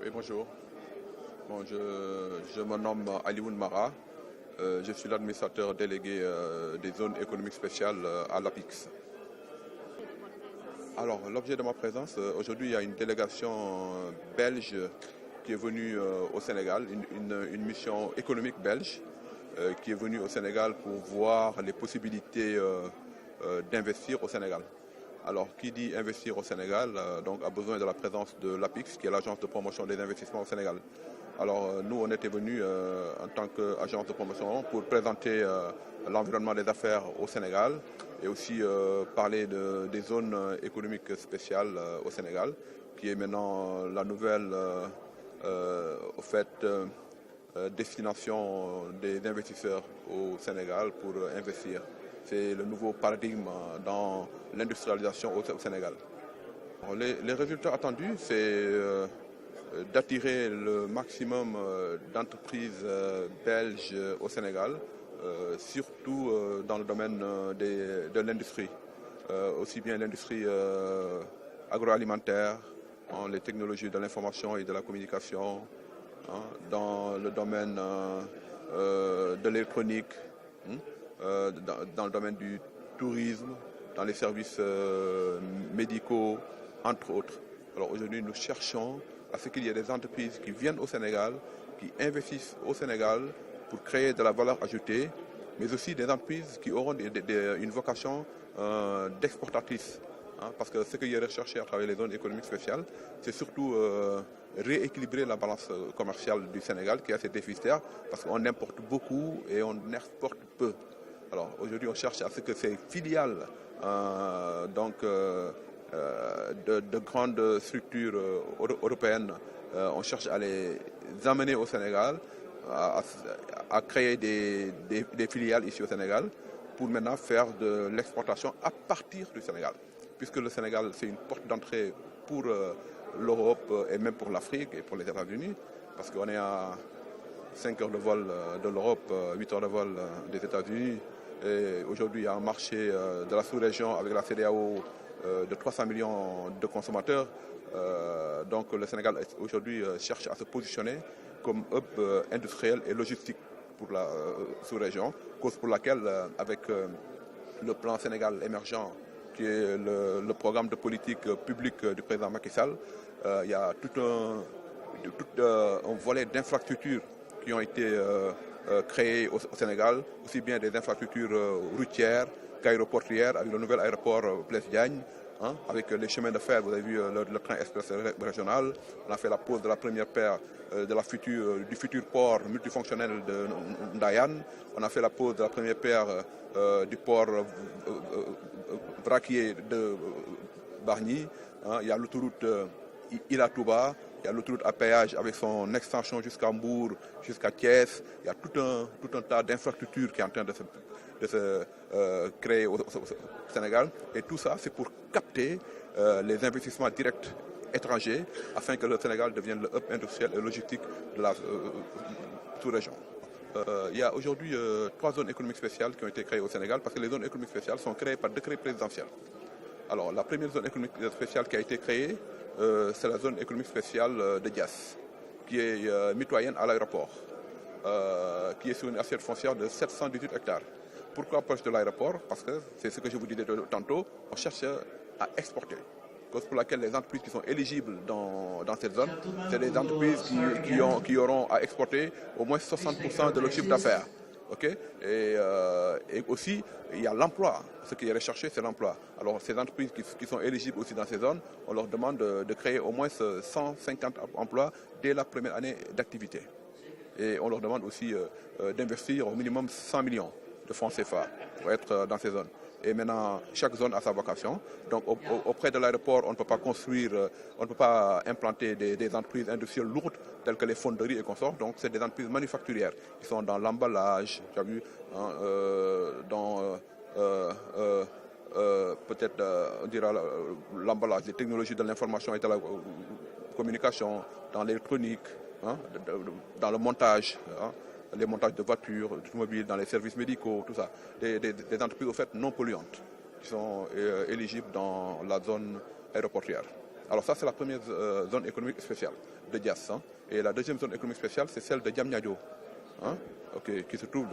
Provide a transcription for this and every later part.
Oui, bonjour. Bon, je me nomme Alioune Mara. Je suis l'administrateur délégué des zones économiques spéciales à l'APIX. Alors, l'objet de ma présence, aujourd'hui, il y a une délégation belge qui est venue au Sénégal, une mission économique belge qui est venue au Sénégal pour voir les possibilités d'investir au Sénégal. Alors, qui dit investir au Sénégal donc a besoin de la présence de l'APIX, qui est l'agence de promotion des investissements au Sénégal. Alors, nous, on était venus en tant qu'agence de promotion pour présenter l'environnement des affaires au Sénégal et aussi parler des zones économiques spéciales au Sénégal, qui est maintenant la nouvelle destination des investisseurs au Sénégal pour investir. C'est le nouveau paradigme dans l'industrialisation au Sénégal. Les résultats attendus, c'est d'attirer le maximum d'entreprises belges au Sénégal, surtout dans le domaine de l'industrie, aussi bien l'industrie agroalimentaire, les technologies de l'information et de la communication, dans le domaine de l'électronique, dans le domaine du tourisme, dans les services médicaux, entre autres. Alors aujourd'hui, nous cherchons à ce qu'il y ait des entreprises qui viennent au Sénégal, qui investissent au Sénégal pour créer de la valeur ajoutée, mais aussi des entreprises qui auront une vocation d'exportatrice. Parce que ce qu'il y a recherché à travers les zones économiques spéciales, c'est surtout rééquilibrer la balance commerciale du Sénégal qui est assez déficitaire, parce qu'on importe beaucoup et on exporte peu. Alors aujourd'hui, on cherche à ce que ces filiales de grandes structures européennes, on cherche à les amener au Sénégal, à créer des filiales ici au Sénégal pour maintenant faire de l'exportation à partir du Sénégal. Puisque le Sénégal, c'est une porte d'entrée pour l'Europe et même pour l'Afrique et pour les États-Unis, parce qu'on est à 5 heures de vol de l'Europe, 8 heures de vol des États-Unis. Et aujourd'hui, il y a un marché de la sous-région avec la CEDEAO de 300 millions de consommateurs. Donc le Sénégal aujourd'hui cherche à se positionner comme hub industriel et logistique pour la sous-région, cause pour laquelle avec le plan Sénégal émergent, qui est le programme de politique publique du président Macky Sall, il y a tout un volet d'infrastructures qui ont été créées au Sénégal, aussi bien des infrastructures routières qu'aéroportuaires, avec le nouvel aéroport Blaise Diagne, avec les chemins de fer. Vous avez vu le train express régional. On a fait la pose de la première paire du futur port multifonctionnel de Ndayane. On a fait la pose de la première paire du port vraquier de Bargny. Il y a l'autoroute Ila Touba. Il y a l'autoroute à péage avec son extension jusqu'à Mbour, jusqu'à Thiès. Il y a tout un tas d'infrastructures qui est en train de se créer au Sénégal. Et tout ça, c'est pour capter les investissements directs étrangers afin que le Sénégal devienne le hub industriel et logistique de la sous-région. Il y a aujourd'hui 3 zones économiques spéciales qui ont été créées au Sénégal, parce que les zones économiques spéciales sont créées par décret présidentiel. Alors, la première zone économique spéciale qui a été créée, c'est la zone économique spéciale de Dias, qui est mitoyenne à l'aéroport, qui est sur une assiette foncière de 718 hectares. Pourquoi proche de l'aéroport? Parce que c'est ce que je vous disais tantôt, on cherche à exporter. Cause pour laquelle les entreprises qui sont éligibles dans cette zone, c'est des entreprises qui auront à exporter au moins 60% de leur chiffre d'affaires. Okay? Et aussi, il y a l'emploi. Ce qui est recherché, c'est l'emploi. Alors, ces entreprises qui sont éligibles aussi dans ces zones, on leur demande de créer au moins 150 emplois dès la première année d'activité. Et on leur demande aussi d'investir au minimum 100 millions de francs CFA pour être dans ces zones. Et maintenant, chaque zone a sa vocation. Donc, auprès de l'aéroport, on ne peut pas construire, on ne peut pas implanter des entreprises industrielles lourdes telles que les fonderies et consorts. Donc, c'est des entreprises manufacturières qui sont dans l'emballage, tu as vu, dans peut-être, on dira l'emballage, les technologies de l'information et de la communication, dans l'électronique, dans le montage. Les montages de voitures, d'automobiles, dans les services médicaux, tout ça. Des entreprises au fait non polluantes qui sont éligibles dans la zone aéroportuaire. Alors ça, c'est la première zone économique spéciale. de Diass. Hein. Et la deuxième zone économique spéciale, c'est celle de Diamniadio, hein, qui se trouve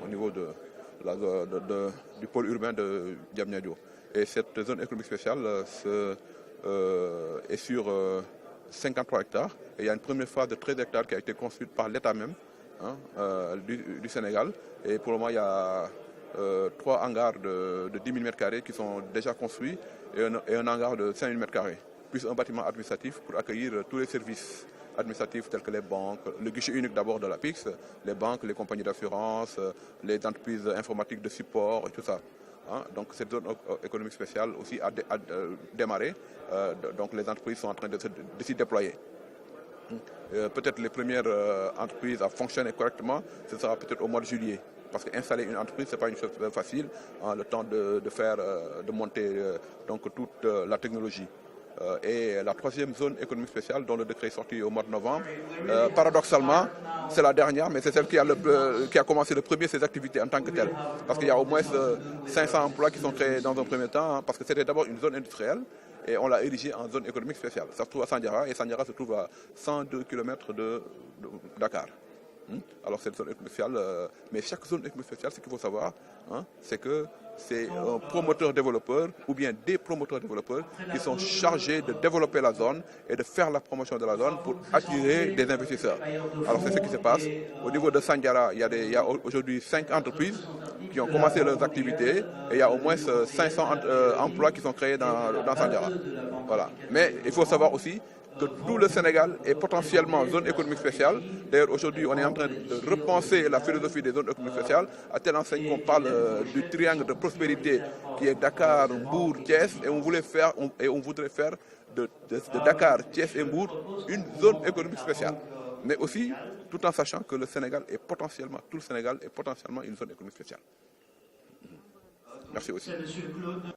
au niveau du pôle urbain de Diamniadio. Et cette zone économique spéciale est sur 53 hectares. Et il y a une première phase de 13 hectares qui a été construite par l'État même, hein, du Sénégal. Et pour le moment, il y a 3 hangars de 10 000 m² qui sont déjà construits et un hangar de 5 000 m², plus un bâtiment administratif pour accueillir tous les services administratifs tels que les banques, le guichet unique d'abord de l'APIX, les banques, les compagnies d'assurance, les entreprises informatiques de support et tout ça. Hein. Donc cette zone économique spéciale aussi a démarré, donc les entreprises sont en train de s'y déployer. Peut-être les premières entreprises à fonctionner correctement, ce sera peut-être au mois de juillet. Parce qu'installer une entreprise, ce n'est pas une chose facile, hein, le temps de monter donc toute la technologie. Et la troisième zone économique spéciale, dont le décret est sorti au mois de novembre, paradoxalement, c'est la dernière, mais c'est celle qui a commencé le premier ses activités en tant que telle. Parce qu'il y a au moins 500 emplois qui sont créés dans un premier temps, hein, parce que c'était d'abord une zone industrielle, et on l'a érigée en zone économique spéciale. Ça se trouve à Sandiara, et Sandiara se trouve à 102 km de Dakar. Alors cette zone économique spéciale, mais chaque zone économique spéciale, ce qu'il faut savoir, hein, c'est que c'est un promoteur-développeur ou bien des promoteurs-développeurs qui sont chargés de développer la zone et de faire la promotion de la zone pour attirer des investisseurs. Alors c'est ce qui se passe. Au niveau de Sandiara, il y a aujourd'hui 5 entreprises qui ont commencé leurs activités et il y a au moins 500 emplois qui sont créés dans Sandiara. Voilà. Mais il faut savoir aussi que tout le Sénégal est potentiellement zone économique spéciale. D'ailleurs, aujourd'hui, on est en train de repenser la philosophie des zones économiques spéciales, à telle enseigne qu'on parle du triangle de prospérité qui est Dakar, Mbour, Thiès, et on voudrait faire de Dakar, Thiès et Mbour une zone économique spéciale. Mais aussi, tout en sachant que le Sénégal est potentiellement, tout le Sénégal est potentiellement une zone économique spéciale. Merci aussi.